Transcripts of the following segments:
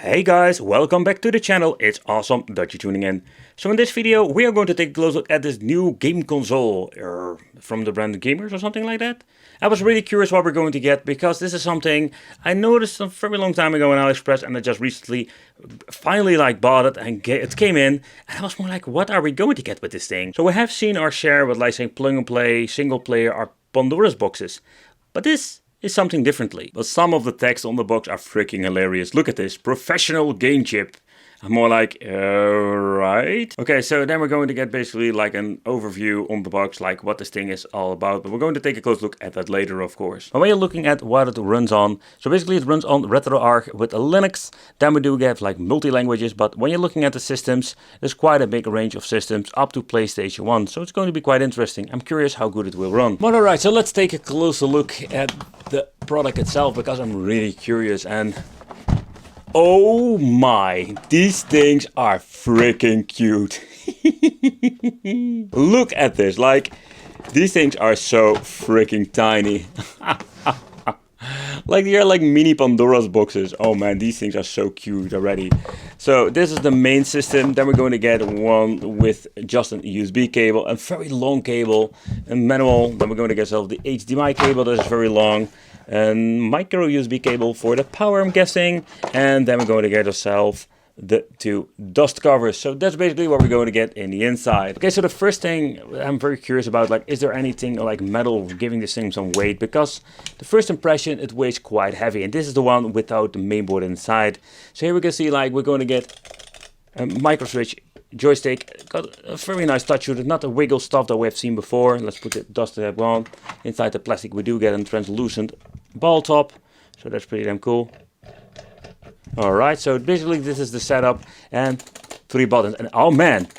Hey guys, welcome back to the channel. It's awesome that you're tuning in. So in this video we are going to take a close look at this new game console from the brand Gamers or something like that. I was really curious what we're going to get because this is something I noticed a very long time ago on AliExpress, and I just recently finally bought it and it came in, and I was more like, what are we going to get with this thing? So we have seen our share with saying plug and play, single player, or Pandora's boxes, but this is something differently. But some of the text on the box are freaking hilarious. Look at this, professional game chip. I'm more like, right. Okay, so then we're going to get basically an overview on the box, what this thing is all about. But we're going to take a close look at that later, of course. But when you're looking at what it runs on, so basically it runs on RetroArch with a Linux. Then we do have multi-languages, but when you're looking at the systems, there's quite a big range of systems up to PlayStation 1. So it's going to be quite interesting. I'm curious how good it will run. But alright, so let's take a closer look at the product itself, because I'm really curious. And oh my, these things are freaking cute. Look at this, these things are so freaking tiny. They're mini Pandora's boxes. Oh man, these things are so cute already. So this is the main system. Then we're going to get one with just an USB cable, a very long cable, a manual. Then we're going to get ourselves the HDMI cable that is very long, and micro USB cable for the power, I'm guessing. And then we're going to get ourselves the two dust covers. So that's basically what we're going to get in the inside. Okay, so the first thing I'm very curious about, is there anything metal giving this thing some weight? Because the first impression, it weighs quite heavy, and this is the one without the mainboard inside. So here we can see we're going to get a micro switch joystick. Got a very nice touch with it, not the wiggle stuff that we have seen before. Let's put the dust tab on. Inside the plastic we do get a translucent ball top, so that's pretty damn cool. Alright, so basically this is the setup, and 3 buttons, and oh man,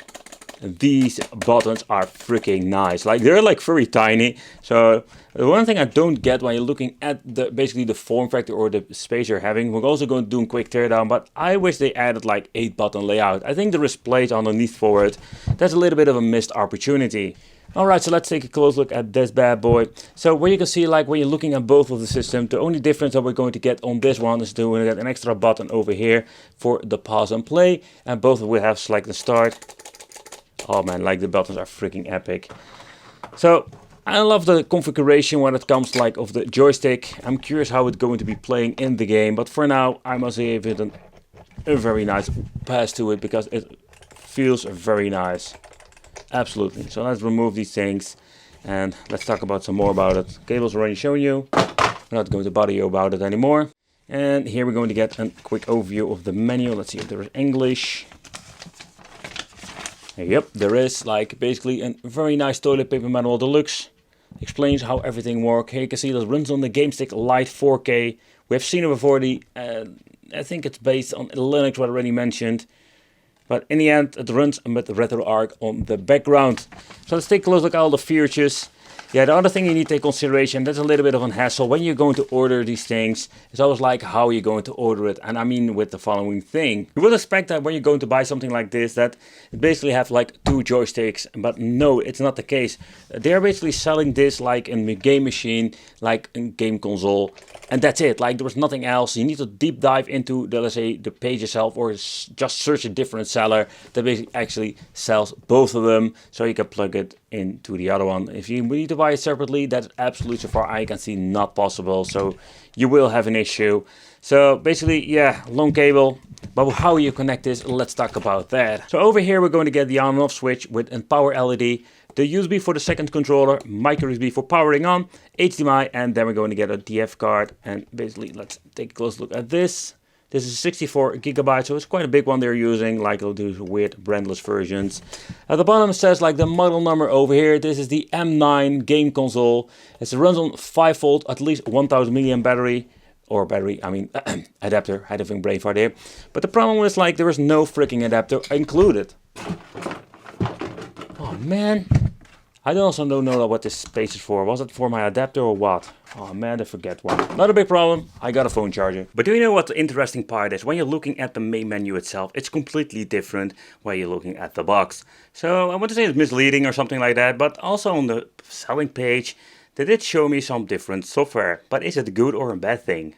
these buttons are freaking nice. They're very tiny. So the one thing I don't get when you're looking at basically the form factor or the space you're having, we're also going to do a quick teardown, but I wish they added 8 button layout. I think there is place underneath for it. That's a little bit of a missed opportunity. Alright, so let's take a close look at this bad boy. So where you can see when you're looking at both of the systems, the only difference that we're going to get on this one is to get an extra button over here for the pause and play, and both will have select and start. Oh man, the buttons are freaking epic. So I love the configuration when it comes of the joystick. I'm curious how it's going to be playing in the game, but for now I must give it a very nice pass to it, because it feels very nice. Absolutely. So let's remove these things and let's talk about some more about it. Cable's already shown you. We're not going to bother you about it anymore. And here we're going to get a quick overview of the menu. Let's see if there is English. Yep, there is basically a very nice toilet paper manual deluxe. Explains how everything works. Here you can see that it runs on the GameStick Lite 4K. We have seen it before. I think it's based on Linux, what I already mentioned. But in the end, it runs with the RetroArch on the background. So let's take a close look at all the features. Yeah, the other thing you need to take consideration, that's a little bit of a hassle. When you're going to order these things, it's always how are you going to order it? And I mean with the following thing. You would expect that when you're going to buy something like this, that it basically have 2 joysticks. But no, it's not the case. They're basically selling this in a game machine, a game console. And that's it. There was nothing else. You need to deep dive into let's say the page itself, or just search a different seller that basically actually sells both of them, so you can plug it into the other one. If you need to buy it separately, that's absolutely, so far I can see, not possible. So you will have an issue. So basically, yeah, long cable. But how you connect this, let's talk about that. So over here we're going to get the on and off switch with a power LED. The USB for the second controller, micro USB for powering on, HDMI, and then we're going to get a DF card. And basically, let's take a close look at this. This is 64 gigabytes, so it's quite a big one they're using, they'll do weird brandless versions. At the bottom it says the model number over here. This is the M9 game console. It runs on 5V, at least 1000 milliamp battery. Or battery, I mean, adapter, I had a brain fart there. But the problem is there is no freaking adapter included. Oh man. I also don't know what this space is for. Was it for my adapter or what? Oh man, I forget one. Not a big problem. I got a phone charger. But do you know what the interesting part is? When you're looking at the main menu itself, it's completely different when you're looking at the box. So I want to say it's misleading or something like that. But also on the selling page, they did show me some different software. But is it a good or a bad thing?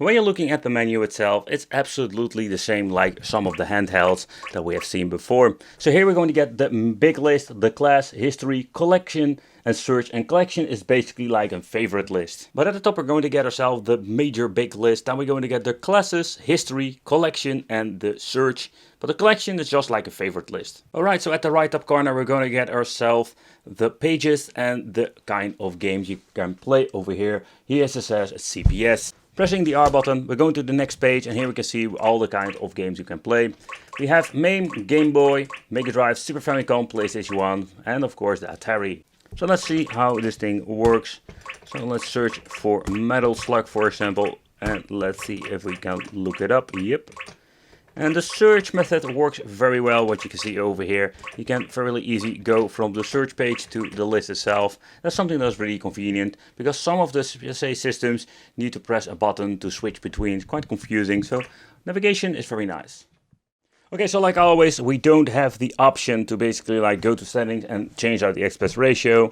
When you're looking at the menu itself, it's absolutely the same like some of the handhelds that we have seen before. So here we're going to get the big list, the class, history, collection, and search. And collection is basically like a favorite list. But at the top we're going to get ourselves the major big list. Then we're going to get the classes, history, collection, and the search. But the collection is just like a favorite list. Alright, so at the right top corner we're going to get ourselves the pages and the kind of games you can play over here. Here it says CPS. Pressing the R button, we're going to the next page, and here we can see all the kind of games you can play. We have MAME, Game Boy, Mega Drive, Super Famicom, PlayStation 1, and of course the Atari. So let's see how this thing works. So let's search for Metal Slug, for example, and let's see if we can look it up. Yep. And the search method works very well, what you can see over here. You can fairly easy go from the search page to the list itself. That's something that's really convenient, because some of the say systems need to press a button to switch between. It's quite confusing, so navigation is very nice. Okay, so like always, we don't have the option to basically like go to settings and change out the aspect ratio.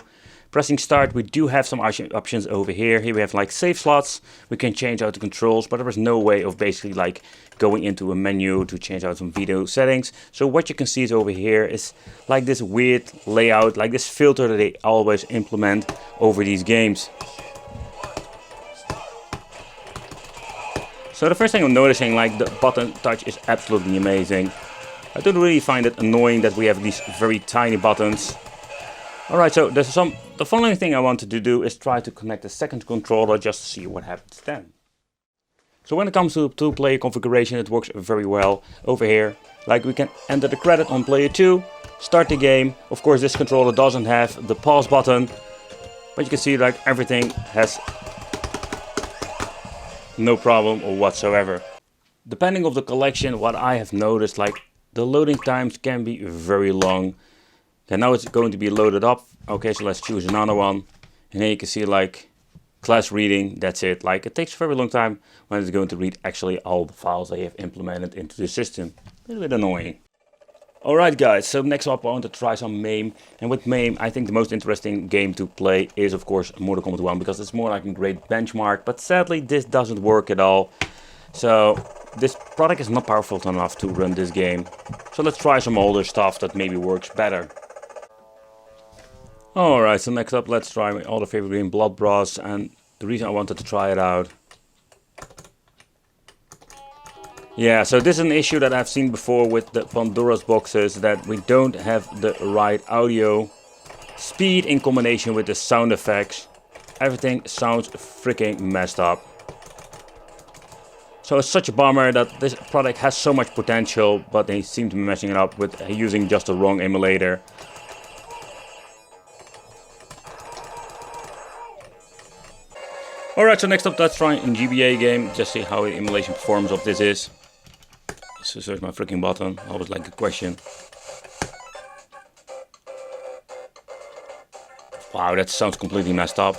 Pressing start, we do have some options over here. Here we have like save slots. We can change out the controls, but there is no way of basically like going into a menu to change out some video settings. So what you can see is over here is like this weird layout, like this filter that they always implement over these games. So the first thing I'm noticing, like the button touch is absolutely amazing. I don't really find it annoying that we have these very tiny buttons. Alright, so the following thing I wanted to do is try to connect the second controller just to see what happens then. So when it comes to two-player configuration, it works very well over here. Like we can enter the credit on player 2, start the game. Of course this controller doesn't have the pause button, but you can see like everything has no problem whatsoever. Depending on the collection, what I have noticed, like the loading times can be very long. And now it's going to be loaded up. Okay, so let's choose another one. And here you can see like class reading, that's it. Like it takes a very long time when it's going to read actually all the files they have implemented into the system. A little bit annoying. Alright guys, so next up I want to try some MAME. And with MAME, I think the most interesting game to play is of course Mortal Kombat 1, because it's more like a great benchmark. But sadly this doesn't work at all. So this product is not powerful enough to run this game. So let's try some older stuff that maybe works better. Alright, so next up let's try my other favorite game, Blood Bros, and the reason I wanted to try it out. Yeah, so this is an issue that I've seen before with the Pandora's boxes, that we don't have the right audio speed in combination with the sound effects. Everything sounds freaking messed up. So it's such a bummer that this product has so much potential, but they seem to be messing it up with using just the wrong emulator. Alright, so next up let's try a GBA game, just see how the emulation performance of this is. So search my freaking button, always like a question. Wow, that sounds completely messed up.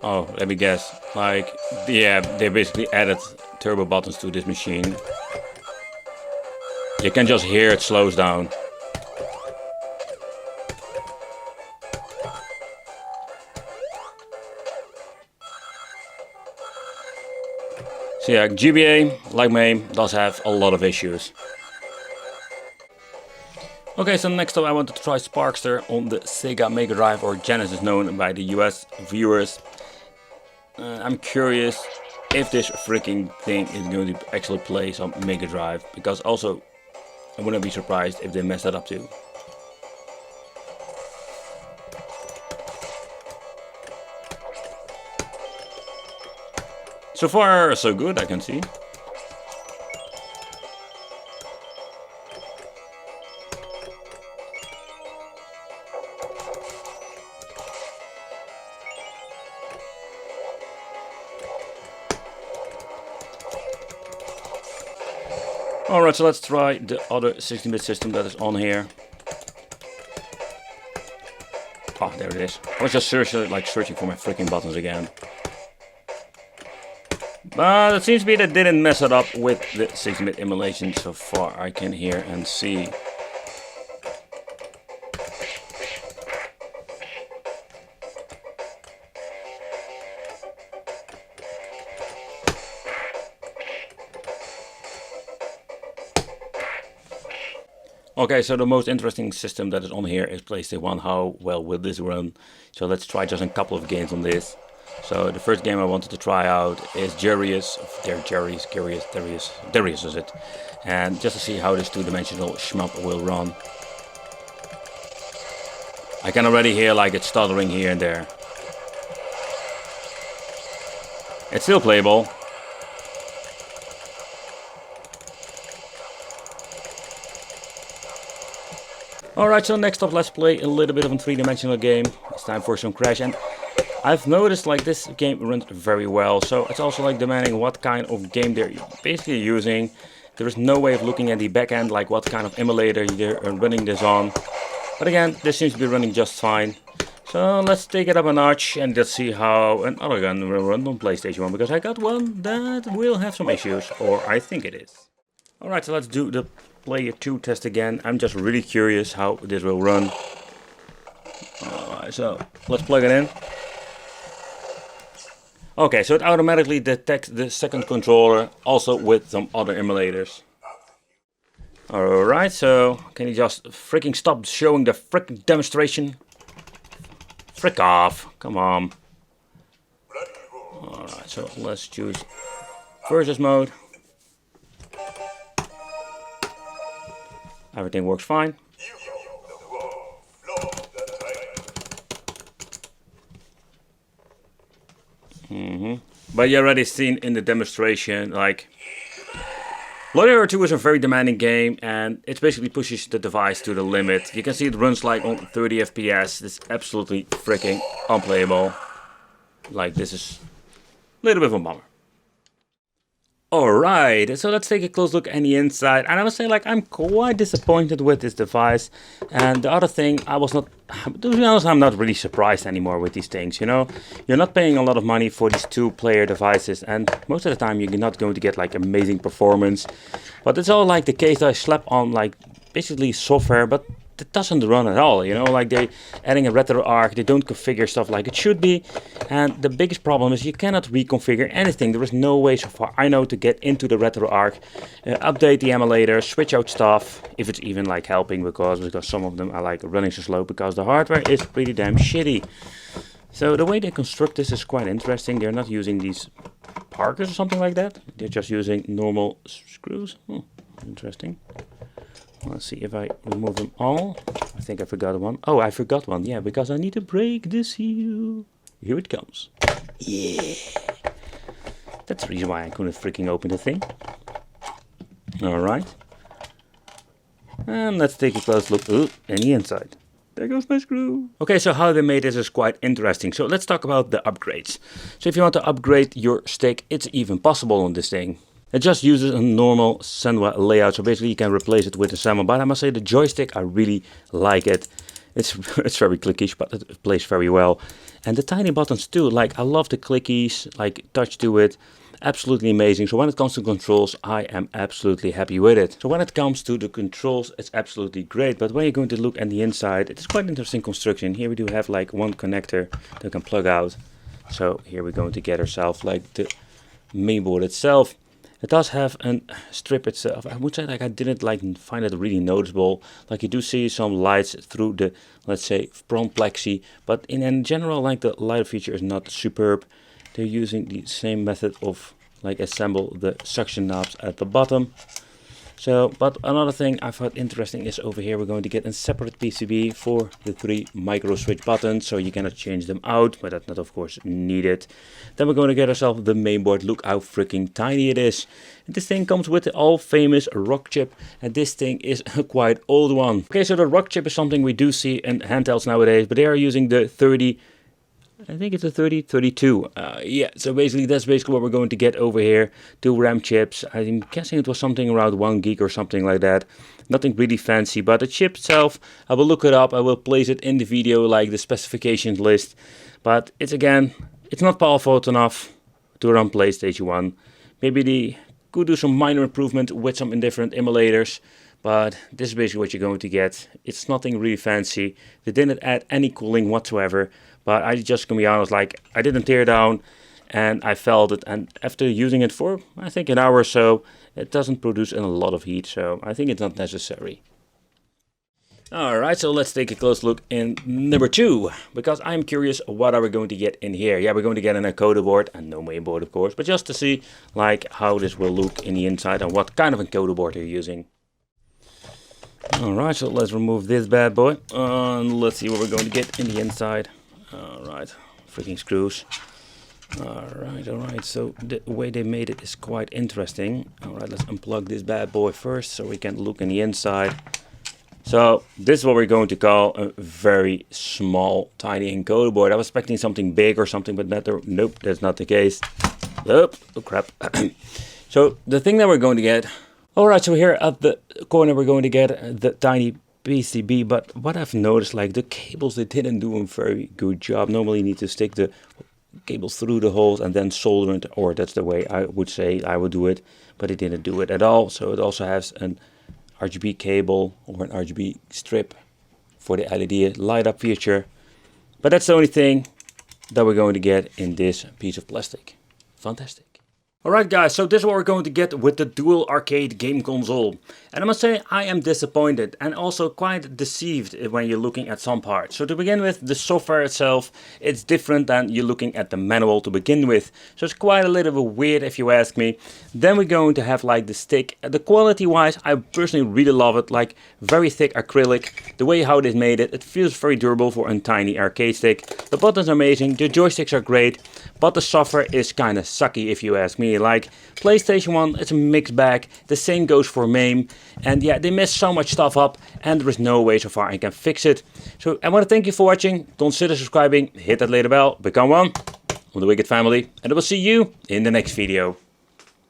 Oh, let me guess, like, yeah, they basically added turbo buttons to this machine. You can just hear it slows down. So yeah, GBA, like MAME, does have a lot of issues. Okay, so next up I wanted to try Sparkster on the Sega Mega Drive, or Genesis known by the US viewers. I'm curious if this freaking thing is going to actually play some Mega Drive, because also I wouldn't be surprised if they mess that up too. So far, so good, I can see. Alright, so let's try the other 16-bit system that is on here. Oh, there it is. I was just searching for my freaking buttons again. But it seems to be that didn't mess it up with the 16-bit emulation so far I can hear and see. Okay, so the most interesting system that is on here is PlayStation 1. How well will this run? So let's try just a couple of games on this. So the first game I wanted to try out is Darius is it? And just to see how this two-dimensional shmup will run. I can already hear like it's stuttering here and there. It's still playable. Alright, so next up let's play a little bit of a three-dimensional game. It's time for some Crash, and I've noticed like this game runs very well. So it's also like demanding what kind of game they're basically using. There is no way of looking at the back end, like what kind of emulator they're running this on. But again, this seems to be running just fine. So let's take it up a notch and let's see how another gun will run on PlayStation 1. Because I got one that will have some issues, or I think it is. Alright, so let's do the Player 2 test again. I'm just really curious how this will run. Alright, so let's plug it in. Okay, so it automatically detects the second controller, also with some other emulators. Alright, so can you just freaking stop showing the freaking demonstration? Frick off, come on. Alright, so let's choose versus mode. Everything works fine. But you already seen in the demonstration, like, Pandora 2 is a very demanding game, and it basically pushes the device to the limit. You can see it runs like on 30 FPS. It's absolutely freaking unplayable. Like, this is a little bit of a bummer. Alright, so let's take a close look at the inside, and I must say, like, I'm quite disappointed with this device. And the other thing, to be honest, I'm not really surprised anymore with these things, you know. You're not paying a lot of money for these two-player devices, and most of the time you're not going to get like amazing performance. But it's all like the case that I slap on like basically software, but it doesn't run at all, you know, like they're adding a RetroArch, they don't configure stuff like it should be, and the biggest problem is you cannot reconfigure anything. There is no way so far I know to get into the RetroArch, update the emulator, switch out stuff, if it's even like helping, because some of them are like running so slow because the hardware is pretty damn shitty. So the way they construct this is quite interesting. They're not using these Parkers or something like that, they're just using normal screws. Interesting. Let's see if I remove them all. I think I forgot one. Oh, I forgot one. Yeah, because I need to break the seal. Here it comes. Yeah. That's the reason why I couldn't freaking open the thing. Alright. And let's take a close look. Ooh, and the inside. There goes my screw. Okay, so how they made this is quite interesting. So let's talk about the upgrades. So if you want to upgrade your stick, it's even possible on this thing. It just uses a normal Senwa layout, so basically you can replace it with a Senwa. But I must say the joystick, I really like it. It's very clickish, but it plays very well. And the tiny buttons too, like I love the clickies, like touch to it. Absolutely amazing. So when it comes to controls, I am absolutely happy with it. So when it comes to the controls, it's absolutely great. But when you're going to look at the inside, it's quite interesting construction. Here we do have like one connector that we can plug out. So here we're going to get ourselves like the mainboard itself. It does have a strip itself. I would say like I didn't like find it really noticeable. Like you do see some lights through the, let's say, front plexi, but in general, like the light feature is not superb. They're using the same method of like assemble the suction knobs at the bottom. So, but another thing I thought interesting is over here we're going to get a separate PCB for the 3 micro switch buttons, so you cannot change them out, but that's not of course needed. Then we're going to get ourselves the mainboard. Look how freaking tiny it is. And this thing comes with the all famous rock chip, and this thing is a quite old one. Okay, so the rock chip is something we do see in handhelds nowadays, but they are using the 30. I think it's a 3032. Yeah, so basically that's basically what we're going to get over here. 2 RAM chips. I'm guessing it was something around 1 gig or something like that. Nothing really fancy, but the chip itself, I will look it up. I will place it in the video, like the specifications list. But it's not powerful enough to run PlayStation 1. Maybe they could do some minor improvement with some different emulators. But this is basically what you're going to get. It's nothing really fancy. They didn't add any cooling whatsoever. But I just can be honest, like I didn't tear down and I felt it. And after using it for, I think, an hour or so, it doesn't produce a lot of heat. So I think it's not necessary. Alright, so let's take a close look in number 2, because I'm curious what are we going to get in here. Yeah, we're going to get an encoder board, and no main board of course, but just to see like how this will look in the inside and what kind of encoder board you're using. Alright, so let's remove this bad boy, and let's see what we're going to get in the inside. Alright, freaking screws. Alright, so the way they made it is quite interesting. Alright, let's unplug this bad boy first so we can look in the inside. So this is what we're going to call a very small, tiny encoder board. I was expecting something big or something, but nope, that's not the case. Oh crap. So the thing that we're going to get. Alright, so here at the corner we're going to get the tiny PCB, but what I've noticed, like the cables, they didn't do a very good job. Normally you need to stick the cables through the holes and then solder it, or that's the way I would say I would do it, but it didn't do it at all. So it also has an RGB cable or an RGB strip for the LED light up feature. But that's the only thing that we're going to get in this piece of plastic. Fantastic. Alright guys, so this is what we're going to get with the dual arcade game console. And I must say I am disappointed and also quite deceived when you're looking at some parts. So to begin with, the software itself, it's different than you're looking at the manual to begin with. So it's quite a little bit weird if you ask me. Then we're going to have like the stick. The quality wise, I personally really love it. Like very thick acrylic. The way how they made it, it feels very durable for a tiny arcade stick. The buttons are amazing, the joysticks are great. But the software is kind of sucky if you ask me. Like PlayStation 1, it's a mixed bag. The same goes for MAME. And yeah, they messed so much stuff up and there is no way so far I can fix it. So I want to thank you for watching. Consider subscribing, hit that little bell, become one of the Wicked family. And I will see you in the next video.